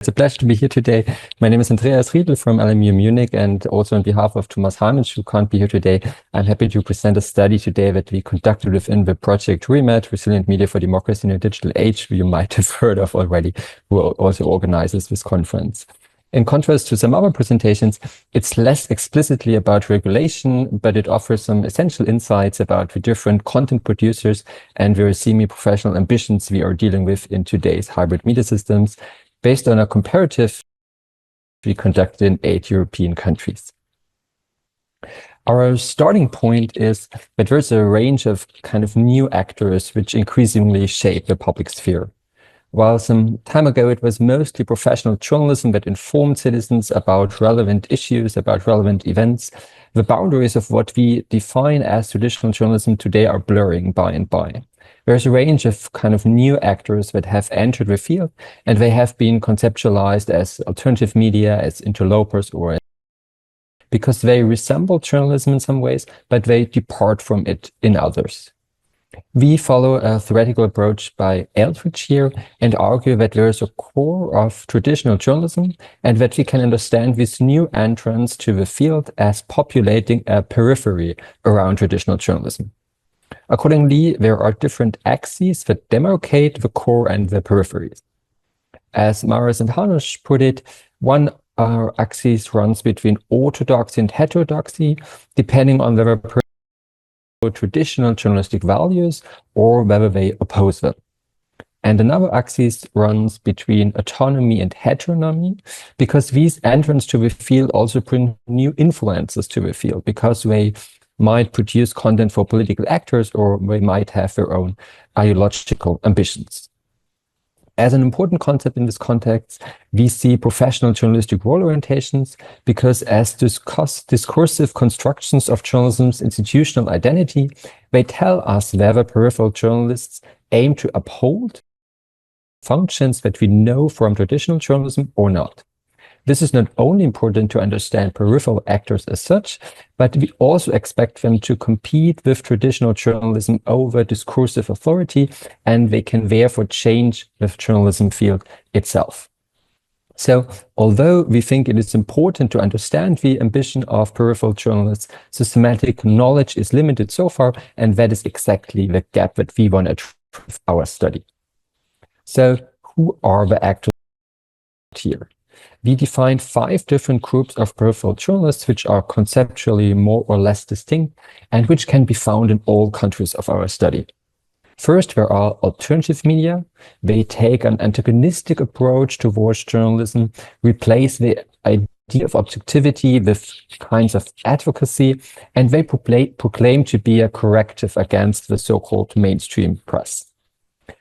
It's a pleasure to be here today. My name is Andreas Riedl from LMU Munich, and also on behalf of Thomas Harnisch, who can't be here today, I'm happy to present a study today that we conducted within the project REMAT, Resilient Media for Democracy in a Digital Age, who you might have heard of already, who also organizes this conference. In contrast to some other presentations, it's less explicitly about regulation, but it offers some essential insights about the different content producers and their semi-professional ambitions we are dealing with in today's hybrid media systems, based on a comparative we conducted in 8 European countries. Our starting point is that there's a range of kind of new actors which increasingly shape the public sphere. While some time ago it was mostly professional journalism that informed citizens about relevant issues, about relevant events, the boundaries of what we define as traditional journalism today are blurring by and by. There's a range of kind of new actors that have entered the field, and they have been conceptualized as alternative media, as interlopers, or because they resemble journalism in some ways, but they depart from it in others. We follow a theoretical approach by Eldridge here and argue that there is a core of traditional journalism and that we can understand these new entrants to the field as populating a periphery around traditional journalism. Accordingly, there are different axes that demarcate the core and the peripheries. As Maris and Harnisch put it, one axis runs between orthodoxy and heterodoxy, depending on whether traditional journalistic values or whether they oppose them. And another axis runs between autonomy and heteronomy, because these entrants to the field also bring new influences to the field, because they might produce content for political actors, or they might have their own ideological ambitions. As an important concept in this context, we see professional journalistic role orientations, because as discursive constructions of journalism's institutional identity, they tell us whether peripheral journalists aim to uphold functions that we know from traditional journalism or not. This is not only important to understand peripheral actors as such, but we also expect them to compete with traditional journalism over discursive authority, and they can therefore change the journalism field itself. So, although we think it is important to understand the ambition of peripheral journalists, systematic knowledge is limited so far, and that is exactly the gap that we want to address with our study. So, who are the actors here? We defined 5 different groups of peripheral journalists, which are conceptually more or less distinct and which can be found in all countries of our study. First, there are alternative media. They take an antagonistic approach towards journalism, replace the idea of objectivity with kinds of advocacy, and they proclaim to be a corrective against the so-called mainstream press.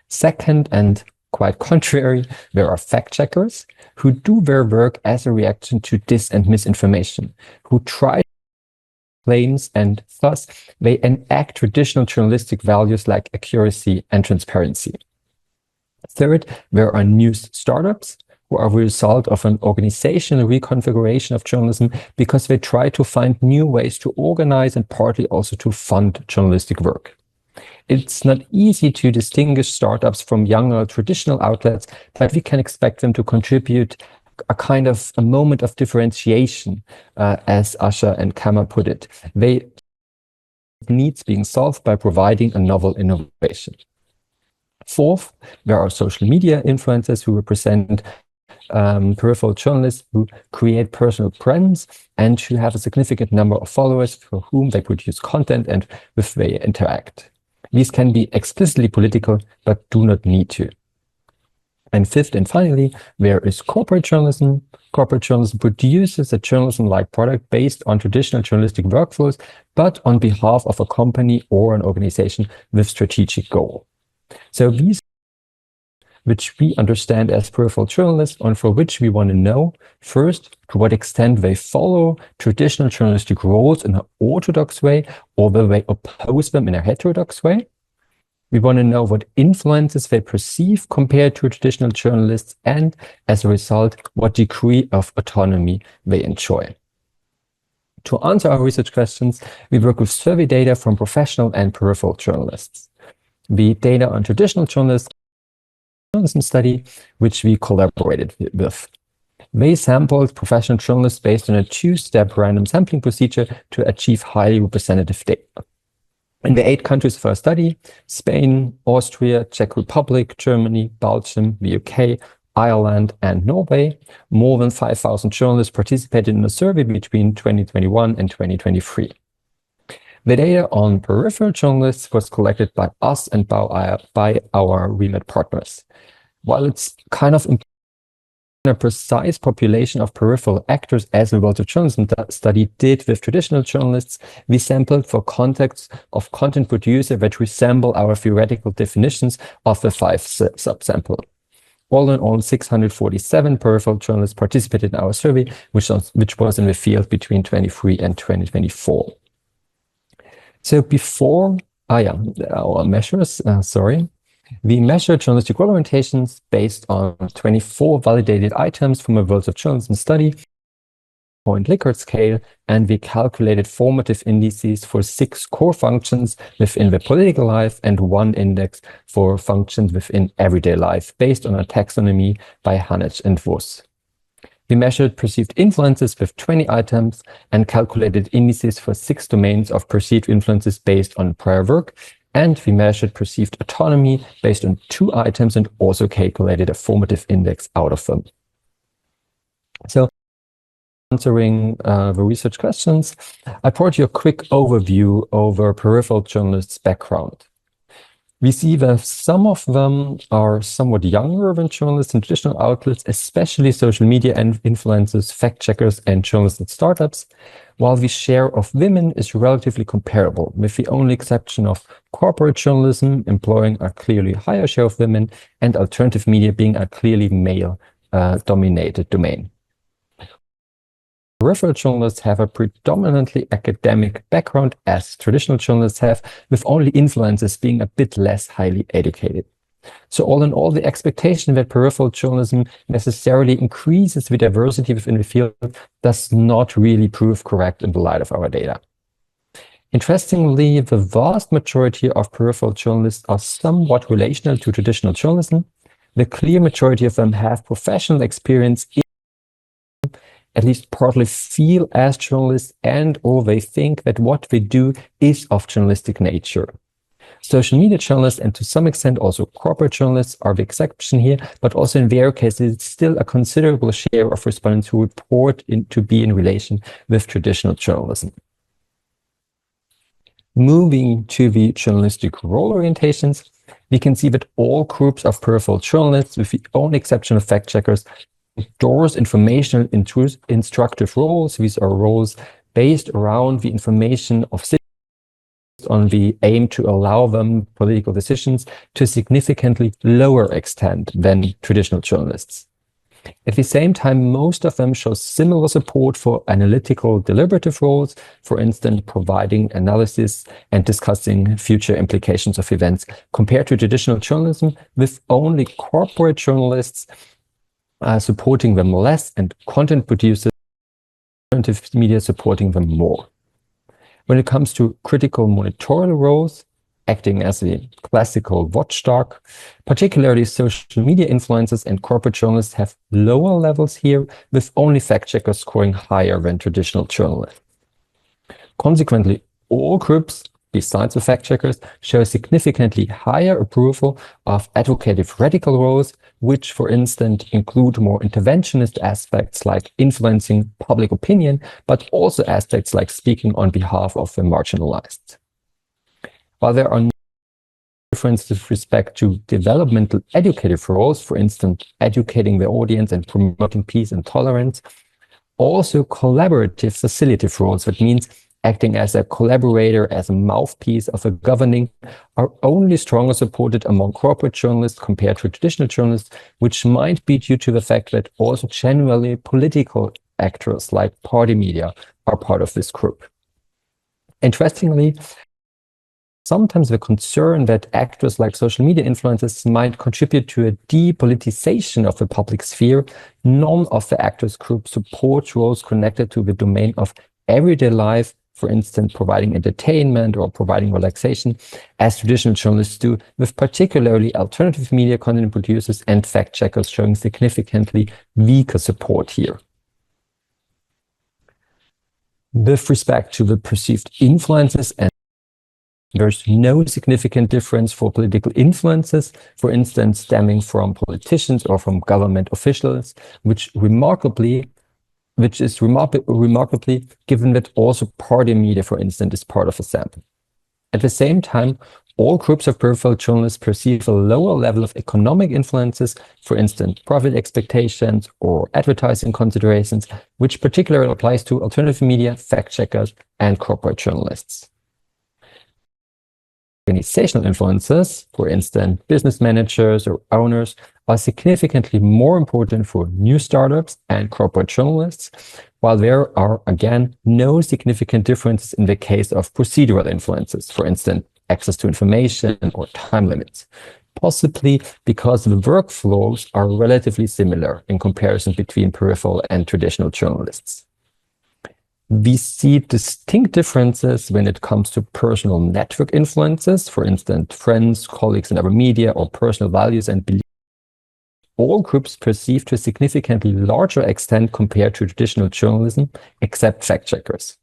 Second, and quite contrary, there are fact-checkers who do their work as a reaction to dis and misinformation, who try claims, and thus they enact traditional journalistic values like accuracy and transparency. Third, there are news startups who are the result of an organizational reconfiguration of journalism, because they try to find new ways to organize and partly also to fund journalistic work. It's not easy to distinguish startups from younger traditional outlets, but we can expect them to contribute a kind of a moment of differentiation, as Usher and Kammer put it. They needs being solved by providing a novel innovation. Fourth, there are social media influencers who represent peripheral journalists who create personal brands and who have a significant number of followers for whom they produce content and with they interact. These can be explicitly political, but do not need to. And fifth and finally, there is corporate journalism. Corporate journalism produces a journalism-like product based on traditional journalistic workflows, but on behalf of a company or an organization with strategic goal. So these, which we understand as peripheral journalists, and for which we want to know, first, to what extent they follow traditional journalistic roles in an orthodox way, or whether they oppose them in a heterodox way. We want to know what influences they perceive compared to traditional journalists, and as a result, what degree of autonomy they enjoy. To answer our research questions, we work with survey data from professional and peripheral journalists. The data on traditional journalists journalism study, which we collaborated with. They sampled professional journalists based on a two-step random sampling procedure to achieve highly representative data. In the 8 countries of our study, Spain, Austria, Czech Republic, Germany, Belgium, the UK, Ireland, and Norway, more than 5,000 journalists participated in the survey between 2021 and 2023. The data on peripheral journalists was collected by us and by our REMET partners. While it's kind of a precise population of peripheral actors as the World of Journalism study did with traditional journalists, we sampled for contexts of content producer that resemble our theoretical definitions of the 5 subsample. All in all, 647 peripheral journalists participated in our survey, which was in the field between 2023 and 2024. So before, our measures, we measured journalistic role orientations based on 24 validated items from a World of Journalism study, point Likert scale, and we calculated formative indices for 6 core functions within the political life and 1 index for functions within everyday life, based on a taxonomy by Hanich and Voss. We measured perceived influences with 20 items and calculated indices for 6 domains of perceived influences based on prior work, and we measured perceived autonomy based on 2 items and also calculated a formative index out of them. So, answering the research questions, I brought you a quick overview over peripheral journalists' background. We see that some of them are somewhat younger than journalists in traditional outlets, especially social media influencers, fact-checkers, and journalists at startups, while the share of women is relatively comparable, with the only exception of corporate journalism employing a clearly higher share of women and alternative media being a clearly male-dominated domain. Peripheral journalists have a predominantly academic background, as traditional journalists have, with only influencers being a bit less highly educated. So all in all, the expectation that peripheral journalism necessarily increases the diversity within the field does not really prove correct in the light of our data. Interestingly, the vast majority of peripheral journalists are somewhat relational to traditional journalism. The clear majority of them have professional experience in at least partly feel as journalists, and or they think that what they do is of journalistic nature. Social media journalists, and to some extent also corporate journalists, are the exception here, but also in their case, it's still a considerable share of respondents who report to be in relation with traditional journalism. Moving to the journalistic role orientations, we can see that all groups of peripheral journalists, with the only exception of fact-checkers, endorse informational instructive roles. These are roles based around the information of citizens on the aim to allow them political decisions to a significantly lower extent than traditional journalists. At the same time, most of them show similar support for analytical deliberative roles, for instance, providing analysis and discussing future implications of events, compared to traditional journalism, with only corporate journalists supporting them less and content producers, alternative media supporting them more. When it comes to critical monitorial roles, acting as a classical watchdog, particularly social media influencers and corporate journalists have lower levels here, with only fact-checkers scoring higher than traditional journalists. Consequently, all groups, besides the fact-checkers, show significantly higher approval of advocative radical roles, which, for instance, include more interventionist aspects like influencing public opinion, but also aspects like speaking on behalf of the marginalized. While there are no differences with respect to developmental educative roles, for instance, educating the audience and promoting peace and tolerance, also collaborative facilitative roles, that means acting as a collaborator, as a mouthpiece of a governing, are only stronger supported among corporate journalists compared to traditional journalists, which might be due to the fact that also generally political actors like party media are part of this group. Interestingly, sometimes the concern that actors like social media influencers might contribute to a depoliticization of the public sphere, none of the actors group support roles connected to the domain of everyday life for instance, providing entertainment or providing relaxation, as traditional journalists do, with particularly alternative media content producers and fact-checkers showing significantly weaker support here. With respect to the perceived influences, and there's no significant difference for political influences, for instance, stemming from politicians or from government officials, which is remarkably given that also party media, for instance, is part of a sample. At the same time, all groups of peripheral journalists perceive a lower level of economic influences, for instance, profit expectations or advertising considerations, which particularly applies to alternative media, fact-checkers, and corporate journalists. Organizational influences, for instance, business managers or owners, are significantly more important for new startups and corporate journalists, while there are, again, no significant differences in the case of procedural influences, for instance, access to information or time limits, possibly because the workflows are relatively similar in comparison between peripheral and traditional journalists. We see distinct differences when it comes to personal network influences, for instance, friends, colleagues in other media, or personal values and beliefs. All groups perceive to a significantly larger extent compared to traditional journalism, except fact-checkers.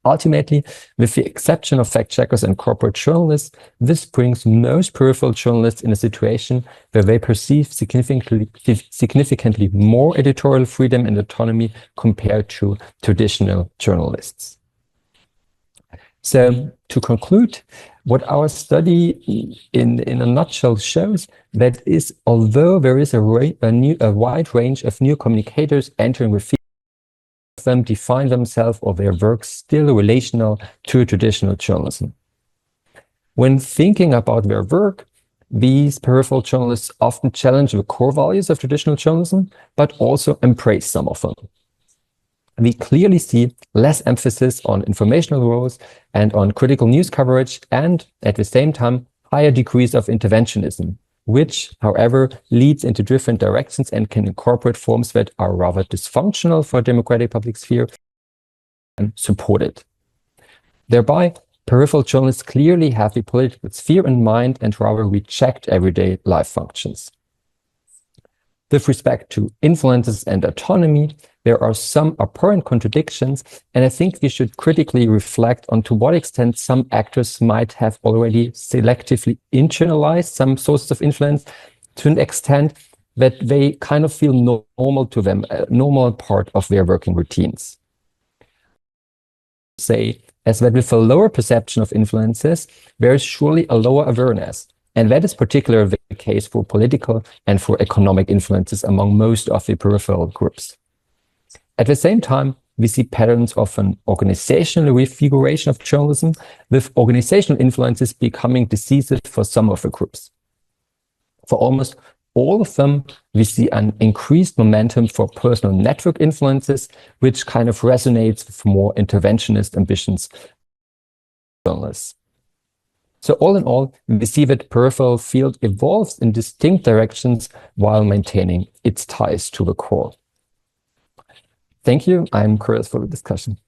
Ultimately, with the exception of fact-checkers and corporate journalists, this brings most peripheral journalists in a situation where they perceive significantly more editorial freedom and autonomy compared to traditional journalists. So, to conclude, what our study in a nutshell shows that is, although there is a wide range of new communicators entering the field, them define themselves or their work still relational to traditional journalism. When thinking about their work, these peripheral journalists often challenge the core values of traditional journalism, but also embrace some of them. We clearly see less emphasis on informational roles and on critical news coverage, and at the same time, higher degrees of interventionism, which, however, leads into different directions and can incorporate forms that are rather dysfunctional for a democratic public sphere and supported. Thereby, peripheral journalists clearly have the political sphere in mind and rather reject everyday life functions. With respect to influences and autonomy, there are some apparent contradictions, and I think we should critically reflect on to what extent some actors might have already selectively internalized some sources of influence to an extent that they kind of feel normal to them, a normal part of their working routines. Say, as that with a lower perception of influences, there is surely a lower awareness. And that is particularly the case for political and for economic influences among most of the peripheral groups. At the same time, we see patterns of an organizational refiguration of journalism, with organizational influences becoming decisive for some of the groups. For almost all of them, we see an increased momentum for personal network influences, which kind of resonates with more interventionist ambitions of journalists. So all in all, we see that peripheral field evolves in distinct directions while maintaining its ties to the core. Thank you. I'm curious for the discussion.